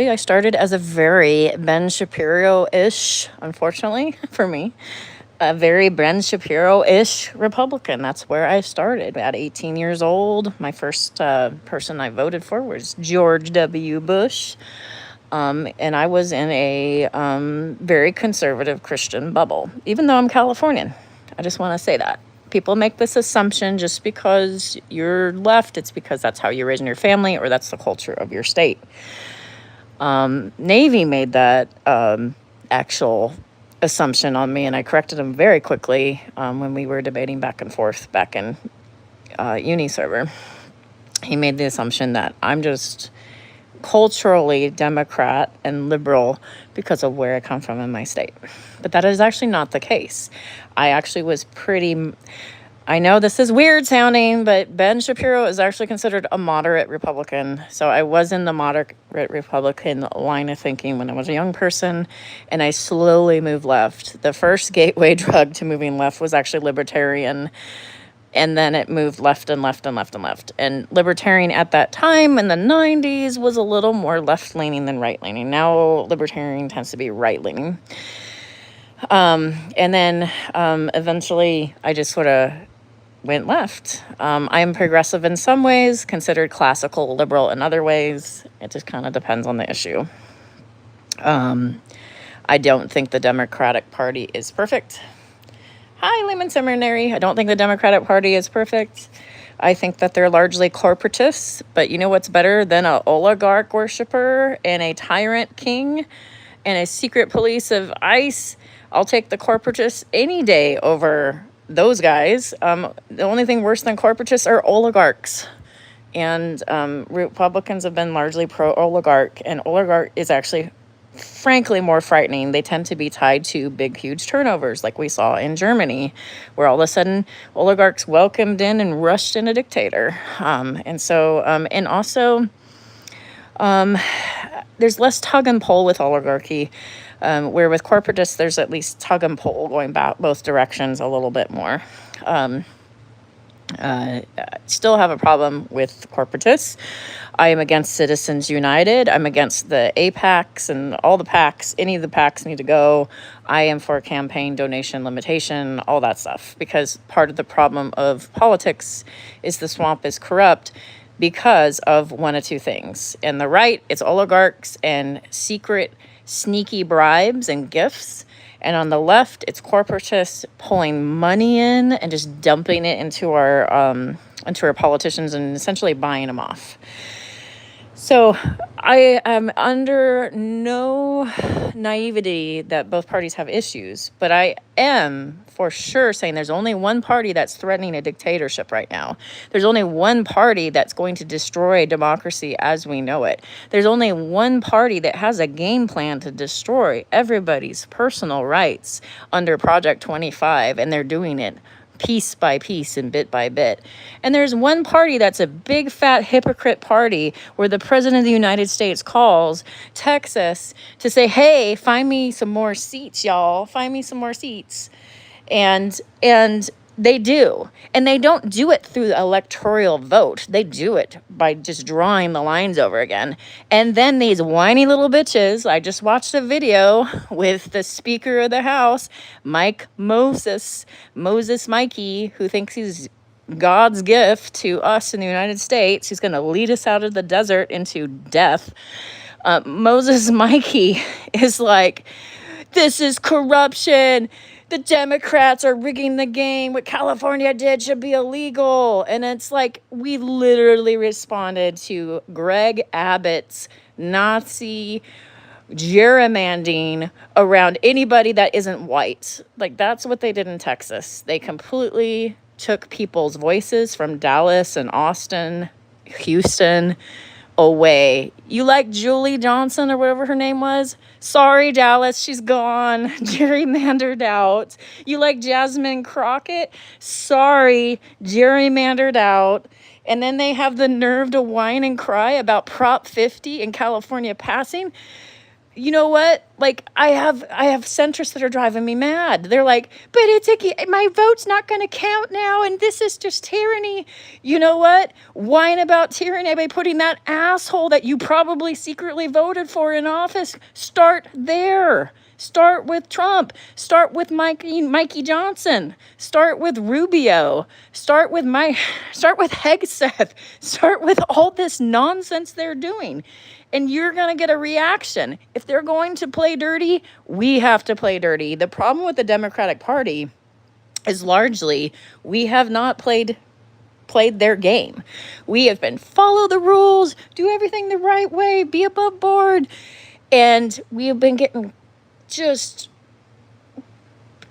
I started as a very Ben Shapiro-ish, unfortunately for me, a very Ben Shapiro-ish Republican. That's where I started at 18 years old. My first person I voted for was George W. Bush. And I was in a very conservative Christian bubble, even though I'm Californian. I just want to say that. People make this assumption just because you're left, it's because that's how you're raised in your family or that's the culture of your state. Navy made that actual assumption on me, and I corrected him very quickly when we were debating back and forth back in uni server. He made the assumption that I'm just culturally Democrat and liberal because of where I come from in my state. But that is actually not the case. I actually was pretty. I know this is weird sounding, but Ben Shapiro is actually considered a moderate Republican. So I was in the moderate Republican line of thinking when I was a young person, and I slowly moved left. The first gateway drug to moving left was actually libertarian, and then it moved left and left and left and left. And libertarian at that time in the 90s was a little more left-leaning than right-leaning. Now libertarian tends to be right-leaning. And then eventually I just sort of went left. I am progressive in some ways, considered classical liberal in other ways. It just kind of depends on the issue. I don't think the Democratic Party is perfect. Hi, Lehman Seminary. I don't think the Democratic Party is perfect. I think that they're largely corporatists, but you know what's better than an oligarch worshiper and a tyrant king and a secret police of ICE? I'll take the corporatists any day over those guys. The only thing worse than corporatists are oligarchs. And Republicans have been largely pro-oligarch, and oligarch is actually frankly more frightening. They tend to be tied to big, huge turnovers like we saw in Germany, where all of a sudden oligarchs welcomed in and rushed in a dictator. And also there's less tug and pull with oligarchy, where with corporatists, there's at least tug and pull going back both directions a little bit more. Still have a problem with corporatists. I am against Citizens United. I'm against the APACs and all the PACs. Any of the PACs need to go. I am for campaign donation limitation, all that stuff, because part of the problem of politics is the swamp is corrupt because of one of two things. In the right, it's oligarchs and secret, sneaky bribes and gifts. And on the left, it's corporatists pulling money in and just dumping it into our politicians and essentially buying them off. So I am under no naivety that both parties have issues, but I am for sure saying there's only one party that's threatening a dictatorship right now. There's only one party that's going to destroy democracy as we know it. There's only one party that has a game plan to destroy everybody's personal rights under Project 25, and they're doing it piece by piece and bit by bit. And there's one party that's a big fat hypocrite party where the president of the United States calls Texas to say, hey, find me some more seats, y'all. Find me some more seats. And they do. And they don't do it through the electoral vote. They do it by just drawing the lines over again. And then these whiny little bitches, I just watched a video with the Speaker of the House, Moses Mikey, who thinks he's God's gift to us in the United States. He's going to lead us out of the desert into death. Moses Mikey is like, this is corruption. The Democrats are rigging the game. What California did should be illegal. And it's like, we literally responded to Greg Abbott's Nazi gerrymandering around anybody that isn't white. Like, that's what they did in Texas. They completely took people's voices from Dallas and Austin, Houston, away. You like Julie Johnson or whatever her name was? Sorry, Dallas, she's gone. Gerrymandered out. You like Jasmine Crockett? Sorry, gerrymandered out. And then they have the nerve to whine and cry about Prop 50 in California passing. you know what? Like I have centrists that are driving me mad. They're like, but my vote's not going to count now, and this is just tyranny. You know what? Whine about tyranny by putting that asshole that you probably secretly voted for in office. Start there. Start with Trump. Start with Mikey Johnson. Start with Rubio. Start with Hegseth. Start with all this nonsense they're doing. And you're going to get a reaction. If they're going to play dirty, we have to play dirty. The problem with the Democratic Party is largely we have not played their game. We have been follow the rules, do everything the right way, be above board. And we have been getting just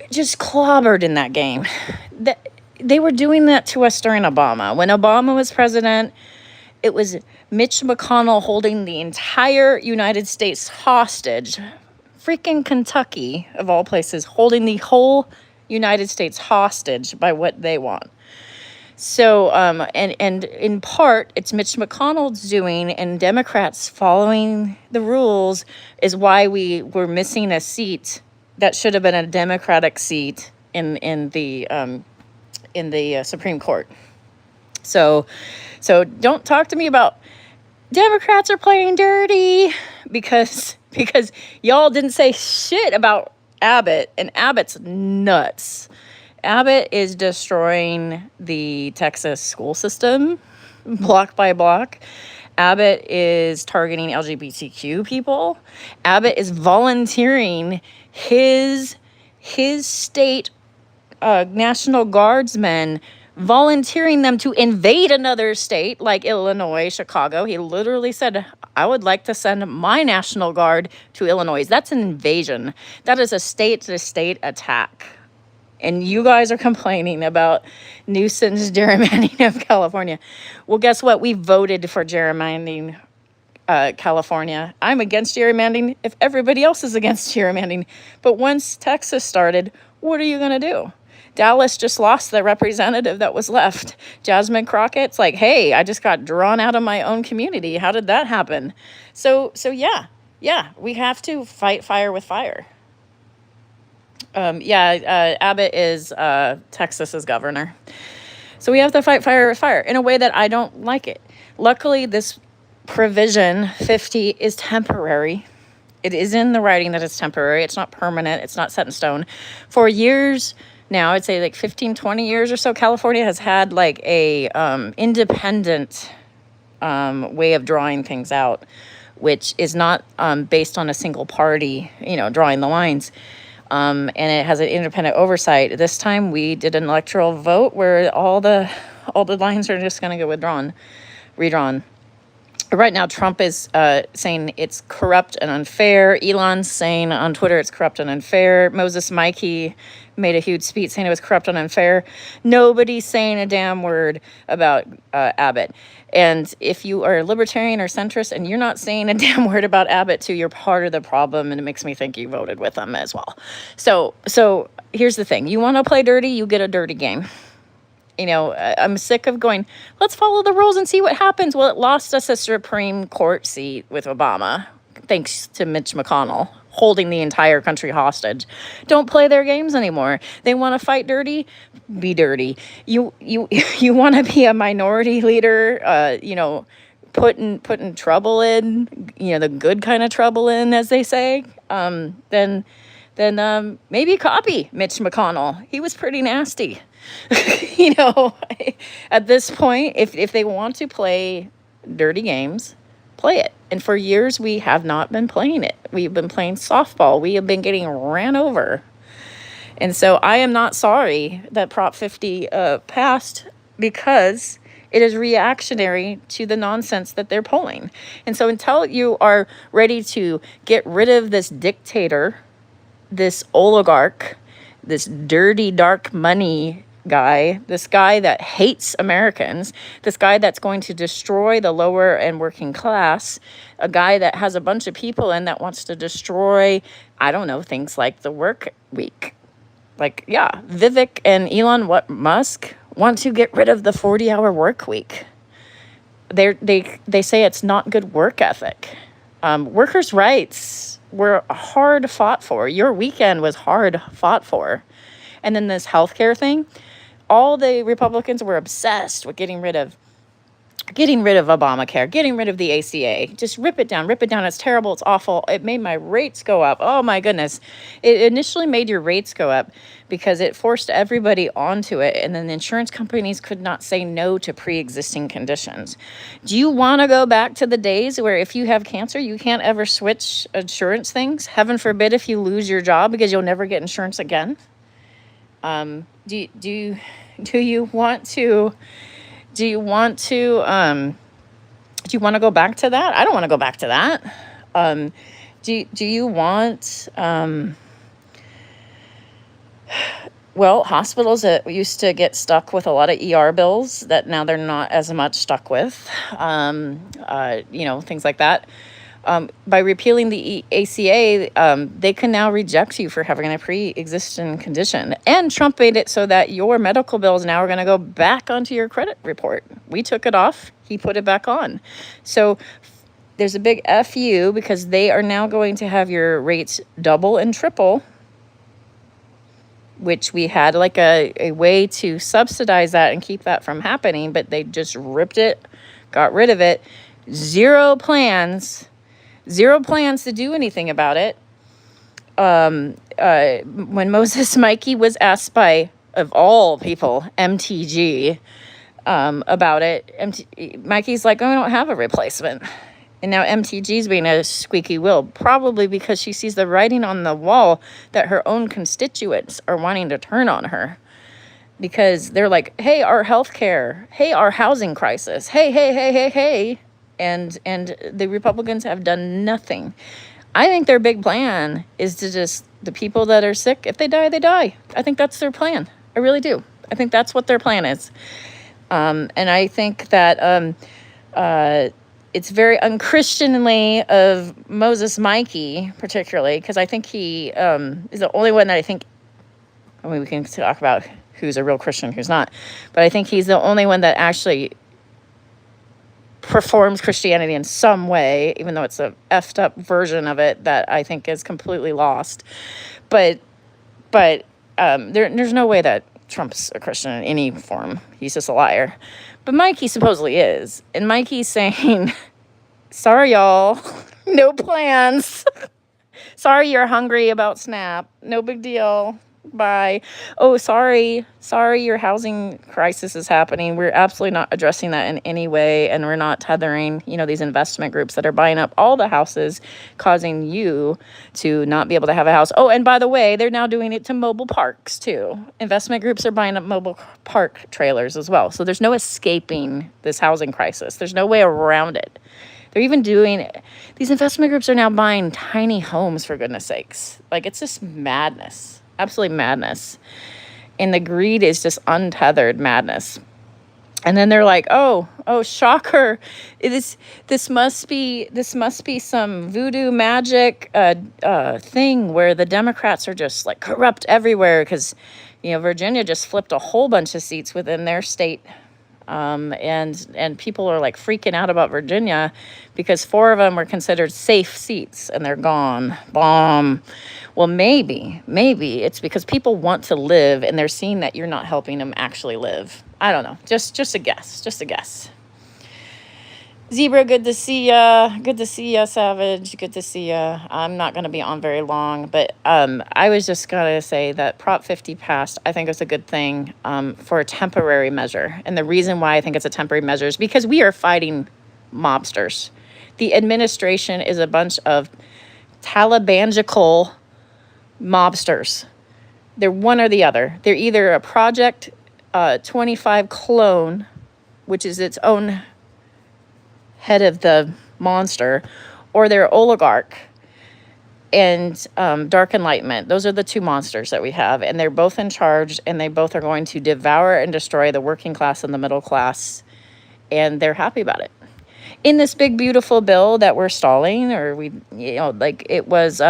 clobbered in that game. They were doing that to us during Obama. When Obama was president, it was Mitch McConnell holding the entire United States hostage. Freaking Kentucky, of all places, holding the whole United States hostage by what they want. So, and in part, it's Mitch McConnell's doing, and Democrats following the rules is why we were missing a seat that should have been a Democratic seat in the Supreme Court. So don't talk to me about Democrats are playing dirty because y'all didn't say shit about Abbott, and Abbott's nuts. Abbott is destroying the Texas school system block by block. Abbott is targeting LGBTQ people. Abbott is volunteering his state National Guardsmen, volunteering them to invade another state like Illinois, Chicago. He literally said, I would like to send my National Guard to Illinois. That's an invasion. That is a state-to-state attack. And you guys are complaining about Newsom's gerrymandering of California. Well, guess what? We voted for gerrymandering California. I'm against gerrymandering if everybody else is against gerrymandering. But once Texas started, what are you going to do? Dallas just lost the representative that was left. Jasmine Crockett's like, hey, I just got drawn out of my own community. How did that happen? So yeah, we have to fight fire with fire. Abbott is Texas's governor. So we have to fight fire with fire in a way that I don't like it. Luckily, this provision 50 is temporary. It is in the writing that it's temporary. It's not permanent. It's not set in stone. For years now, I'd say like 15, 20 years or so, California has had like a independent way of drawing things out, which is not based on a single party, drawing the lines. And it has an independent oversight. This time we did an electoral vote where all the lines are just going to get redrawn. Right now, Trump is saying it's corrupt and unfair. Elon's saying on Twitter it's corrupt and unfair. Moses Mikey made a huge speech saying it was corrupt and unfair. Nobody's saying a damn word about Abbott. And if you are a libertarian or centrist and you're not saying a damn word about Abbott too, you're part of the problem, and it makes me think you voted with them as well. So here's the thing. You want to play dirty, you get a dirty game. I'm sick of going, let's follow the rules and see what happens. Well, it lost us a Supreme Court seat with Obama, thanks to Mitch McConnell holding the entire country hostage. Don't play their games anymore. They want to fight dirty, be dirty. You want to be a minority leader, putting trouble in, the good kind of trouble in, as they say, then maybe copy Mitch McConnell. He was pretty nasty. At this point, if they want to play dirty games, play it. And for years, we have not been playing it. We've been playing softball. We have been getting ran over. And so I am not sorry that Prop 50 passed, because it is reactionary to the nonsense that they're pulling. And so until you are ready to get rid of this dictator, this oligarch, this dirty, dark money guy, this guy that hates Americans, this guy that's going to destroy the lower and working class, a guy that has a bunch of people in that wants to destroy, things like the work week. Vivek and Elon Musk want to get rid of the 40-hour work week. They say it's not good work ethic. Workers' rights were hard fought for. Your weekend was hard fought for. And then this healthcare thing, all the Republicans were obsessed with getting rid of Obamacare, getting rid of the ACA. Just rip it down, rip it down. It's terrible. It's awful. It made my rates go up. Oh my goodness. It initially made your rates go up because it forced everybody onto it. And then the insurance companies could not say no to pre-existing conditions. Do you want to go back to the days where if you have cancer, you can't ever switch insurance things? Heaven forbid if you lose your job because you'll never get insurance again. Do you want to do you want to go back to that? I don't want to go back to that. Do you want well, hospitals that used to get stuck with a lot of ER bills that now they're not as much stuck with, things like that. By repealing the ACA, they can now reject you for having a pre-existing condition. And Trump made it so that your medical bills now are going to go back onto your credit report. We took it off. He put it back on. So there's a big FU because they are now going to have your rates double and triple, which we had like a way to subsidize that and keep that from happening. But they just ripped it, got rid of it. Zero plans to do anything about it. When Moses Mikey was asked by, of all people, MTG, about it, Mikey's like, oh, I don't have a replacement. And now MTG's being a squeaky wheel, probably because she sees the writing on the wall that her own constituents are wanting to turn on her. Because they're like, hey, our healthcare, hey, our housing crisis, hey. And the Republicans have done nothing. I think their big plan is to just, the people that are sick, if they die, they die. I think that's their plan. I really do. I think that's what their plan is. And I think that it's very unchristianly of Moses Mikey, particularly, because I think he is the only one that we can talk about who's a real Christian, who's not. But I think he's the only one that actually performs Christianity in some way, even though it's a effed up version of it that I think is completely lost. But there's no way that Trump's a Christian in any form. He's just a liar. But Mikey supposedly is. And Mikey's saying, sorry, y'all, no plans. Sorry you're hungry about SNAP. No big deal. Bye. Oh, sorry, your housing crisis is happening. We're absolutely not addressing that in any way, and we're not tethering, these investment groups that are buying up all the houses, causing you to not be able to have a house. Oh, and by the way, they're now doing it to mobile parks, too. Investment groups are buying up mobile park trailers as well. So there's no escaping this housing crisis. There's no way around it. They're even doing, these investment groups are now buying tiny homes, for goodness sakes. Like, it's just madness. Absolutely madness. And the greed is just untethered madness. And then they're like, oh, shocker. This must be some voodoo magic thing where the Democrats are just like corrupt everywhere because, Virginia just flipped a whole bunch of seats within their state. And people are like freaking out about Virginia because 4 of them were considered safe seats and they're gone. Bomb. Well, maybe it's because people want to live and they're seeing that you're not helping them actually live. I don't know. Just a guess. Zebra, good to see ya. Good to see ya, Savage. Good to see ya. I'm not going to be on very long, but I was just going to say that Prop 50 passed. I think it's a good thing for a temporary measure. And the reason why I think it's a temporary measure is because we are fighting mobsters. The administration is a bunch of Talibangical mobsters. They're one or the other. They're either a Project 25 clone, which is its own head of the monster, or they're oligarch and dark enlightenment. Those are the 2 monsters that we have, and they're both in charge, and they both are going to devour and destroy the working class and the middle class, and they're happy about it. In this big, beautiful bill that we're stalling, or it was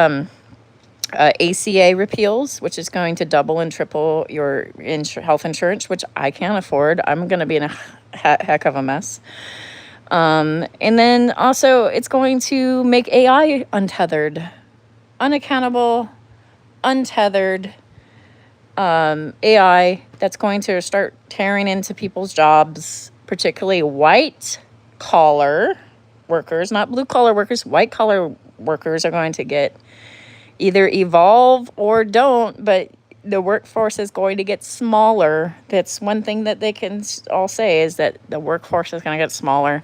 ACA repeals, which is going to double and triple your health insurance, which I can't afford. I'm going to be in a heck of a mess. And then also it's going to make AI untethered. unaccountable, untethered AI that's going to start tearing into people's jobs, particularly white collar workers, not blue collar workers. White collar workers are going to get either evolve or don't, but the workforce is going to get smaller. That's one thing that they can all say, is that the workforce is going to get smaller.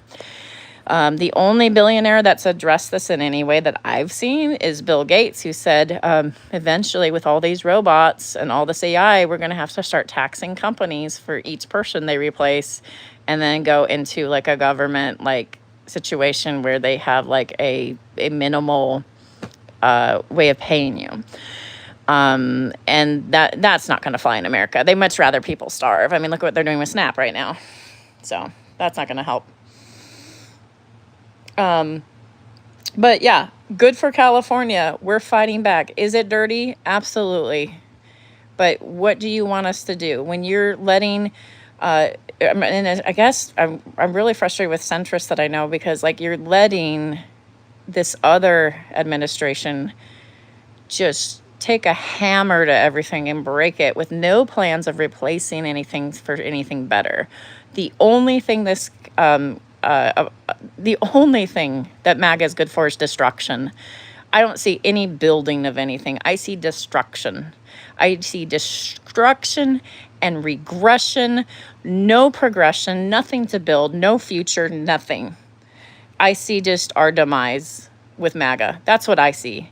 The only billionaire that's addressed this in any way that I've seen is Bill Gates, who said, eventually, with all these robots and all this AI, we're going to have to start taxing companies for each person they replace, and then go into like a government like situation where they have like a minimal way of paying you. And that's not going to fly in America. They much rather people starve. I mean, look what they're doing with SNAP right now. So that's not going to help. But yeah, good for California. We're fighting back. Is it dirty? Absolutely. But what do you want us to do when you're letting? And I guess I'm really frustrated with centrists that I know, because like you're letting this other administration just take a hammer to everything and break it with no plans of replacing anything for anything better. The only thing the only thing that MAGA is good for is destruction. I don't see any building of anything. I see destruction. I see destruction and regression, no progression, nothing to build, no future, nothing. I see just our demise with MAGA. That's what I see.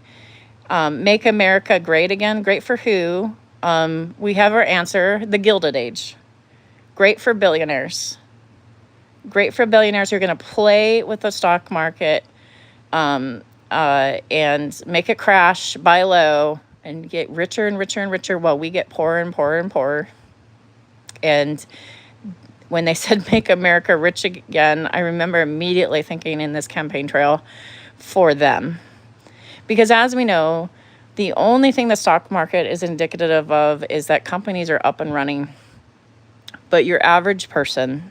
Make America great again. Great for who? We have our answer, the Gilded Age. Great for billionaires. Great for billionaires who are going to play with the stock market and make it crash, buy low, and get richer and richer and richer while we get poorer and poorer and poorer. And when they said make America rich again, I remember immediately thinking in this campaign trail for them. Because as we know, the only thing the stock market is indicative of is that companies are up and running, but your average person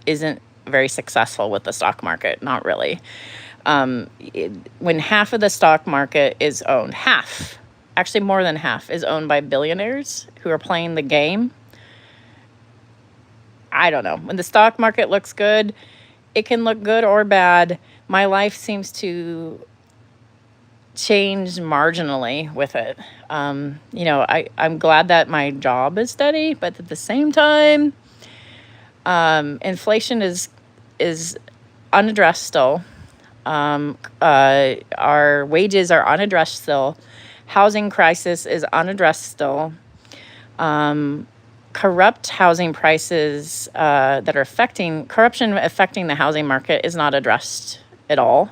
isn't very successful with the stock market, not really. When half of the stock market is owned, actually more than half, is owned by billionaires who are playing the game, I don't know. When the stock market looks good, it can look good or bad. My life seems to change marginally with it. I'm glad that my job is steady, but at the same time, inflation is unaddressed still. Our wages are unaddressed still. Housing crisis is unaddressed still. Corrupt housing prices that are corruption affecting the housing market is not addressed at all.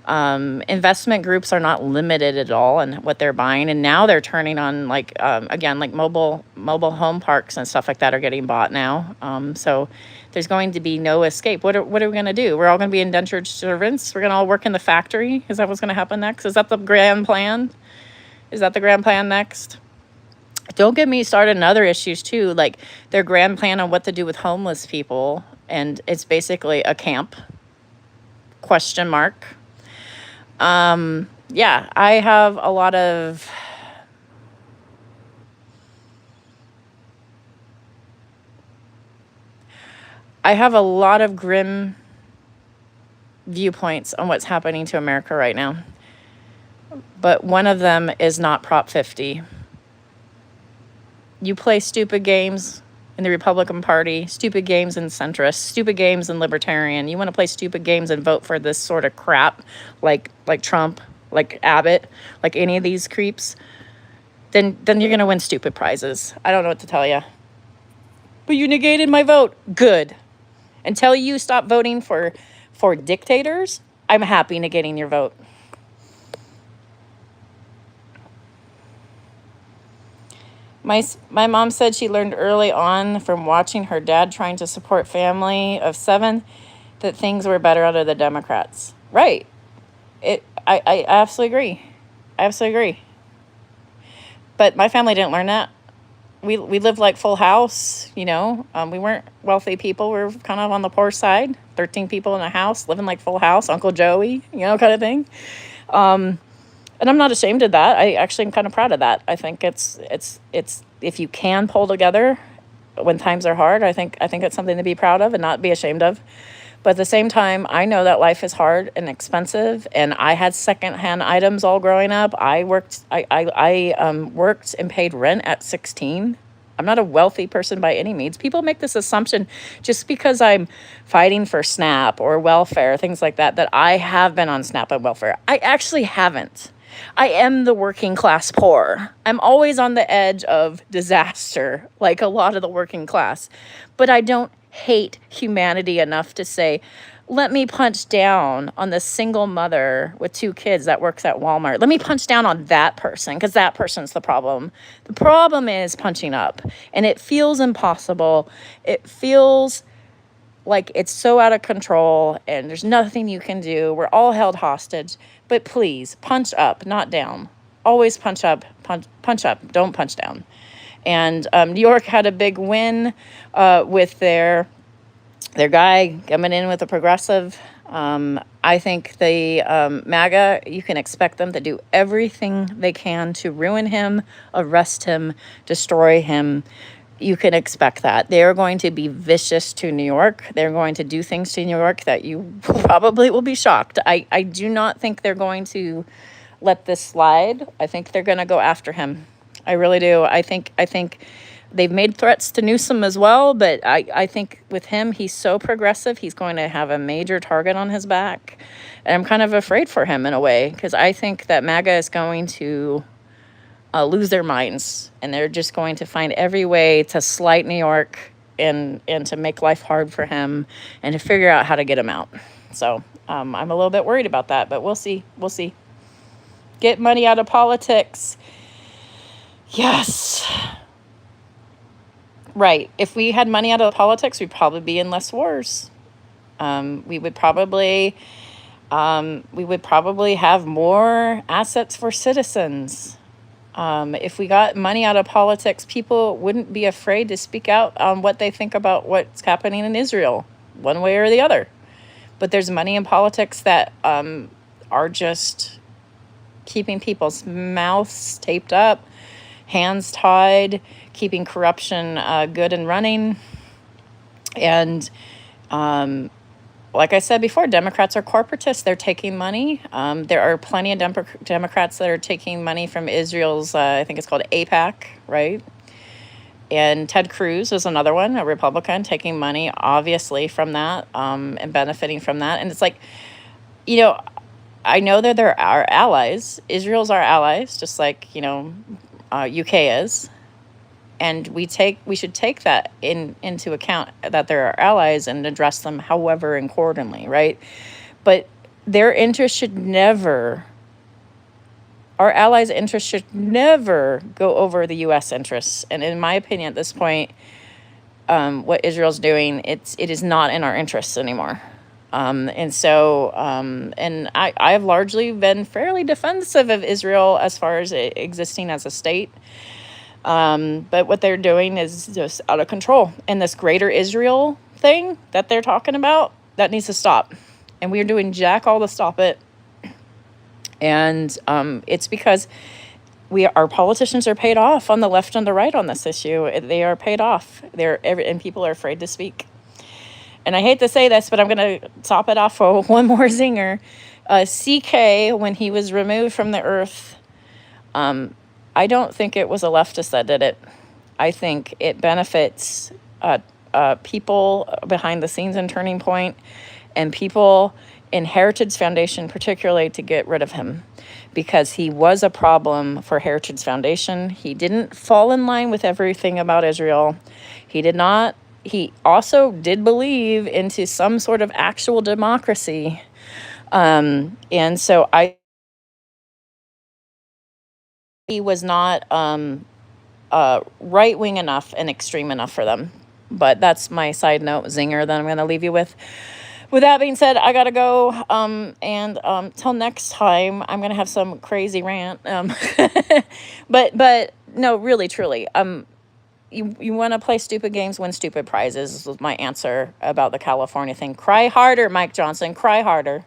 Investment groups are not limited at all in what they're buying, and now they're turning on like mobile home parks and stuff like that are getting bought now. So there's going to be no escape. What are we going to do? We're all going to be indentured servants. We're going to all work in the factory. Is that what's going to happen next? Is that the grand plan? Is that the grand plan next? Don't get me started on other issues too, like their grand plan on what to do with homeless people, and it's basically a camp. ? Yeah, I have a lot of grim viewpoints on what's happening to America right now. But one of them is not Prop 50. You play stupid games in the Republican Party, stupid games in centrist, stupid games in libertarian. You want to play stupid games and vote for this sort of crap like Trump, like Abbott, like any of these creeps, then you're going to win stupid prizes. I don't know what to tell you. But you negated my vote. Good. Until you stop voting for dictators, I'm happy negating your vote. My mom said she learned early on from watching her dad trying to support family of 7 that things were better under the Democrats. Right. I absolutely agree. I absolutely agree. But my family didn't learn that. We lived like Full House, we weren't wealthy people. We were kind of on the poor side. 13 people in a house, living like Full House, Uncle Joey, kind of thing. And I'm not ashamed of that. I actually am kind of proud of that. I think it's if you can pull together when times are hard, I think it's something to be proud of and not be ashamed of. But at the same time, I know that life is hard and expensive, and I had secondhand items all growing up. I worked and paid rent at 16. I'm not a wealthy person by any means. People make this assumption just because I'm fighting for SNAP or welfare, things like that, that I have been on SNAP and welfare. I actually haven't. I am the working class poor. I'm always on the edge of disaster, like a lot of the working class. But I don't hate humanity enough to say, let me punch down on the single mother with 2 kids that works at Walmart. Let me punch down on that person because that person's the problem. The problem is punching up, and it feels impossible. It feels like it's so out of control and there's nothing you can do. We're all held hostage. But please, punch up, not down. Always punch up, punch up, don't punch down. And New York had a big win with their guy coming in with a progressive. I think the MAGA, you can expect them to do everything they can to ruin him, arrest him, destroy him. You can expect that. They're going to be vicious to New York. They're going to do things to New York that you probably will be shocked. I do not think they're going to let this slide. I think they're going to go after him. I really do. I think they've made threats to Newsom as well, but I think with him, he's so progressive, he's going to have a major target on his back. And I'm kind of afraid for him in a way, because I think that MAGA is going to lose their minds, and they're just going to find every way to slight New York and to make life hard for him and to figure out how to get him out. So I'm a little bit worried about that, but we'll see. We'll see. Get money out of politics. Yes. Right. If we had money out of politics, we'd probably be in less wars. We would probably have more assets for citizens. If we got money out of politics, people wouldn't be afraid to speak out on what they think about what's happening in Israel, one way or the other. But there's money in politics that are just keeping people's mouths taped up, hands tied, keeping corruption good and running. And like I said before, Democrats are corporatists. They're taking money. There are plenty of Democrats that are taking money from Israel's, I think it's called AIPAC, right? And Ted Cruz is another one, a Republican, taking money, obviously, from that and benefiting from that. And it's like, I know that they're our allies. Israel's our allies, just like, UK is. And we should take that into account, that they're our allies, and address them however and accordingly, right? But their interests should never, our allies' interests should never go over the U.S. interests. And in my opinion, at this point, what Israel's doing, it is not in our interests anymore. And I've largely been fairly defensive of Israel as far as it existing as a state. But what they're doing is just out of control. And this greater Israel thing that they're talking about, that needs to stop. And we are doing jack all to stop it. And it's because our politicians are paid off on the left and the right on this issue. They are paid off. And people are afraid to speak. And I hate to say this, but I'm going to top it off for one more zinger. CK, when he was removed from the earth, I don't think it was a leftist that did it. I think it benefits people behind the scenes in Turning Point and people in Heritage Foundation particularly to get rid of him, because he was a problem for Heritage Foundation. He didn't fall in line with everything about Israel. He also did believe into some sort of actual democracy. And so he was not right-wing enough and extreme enough for them. But that's my side note zinger that I'm going to leave you with. With that being said, I got to go. And till next time, I'm going to have some crazy rant. But no, really, truly. You want to play stupid games, win stupid prizes, was my answer about the California thing. Cry harder, Mike Johnson. Cry harder.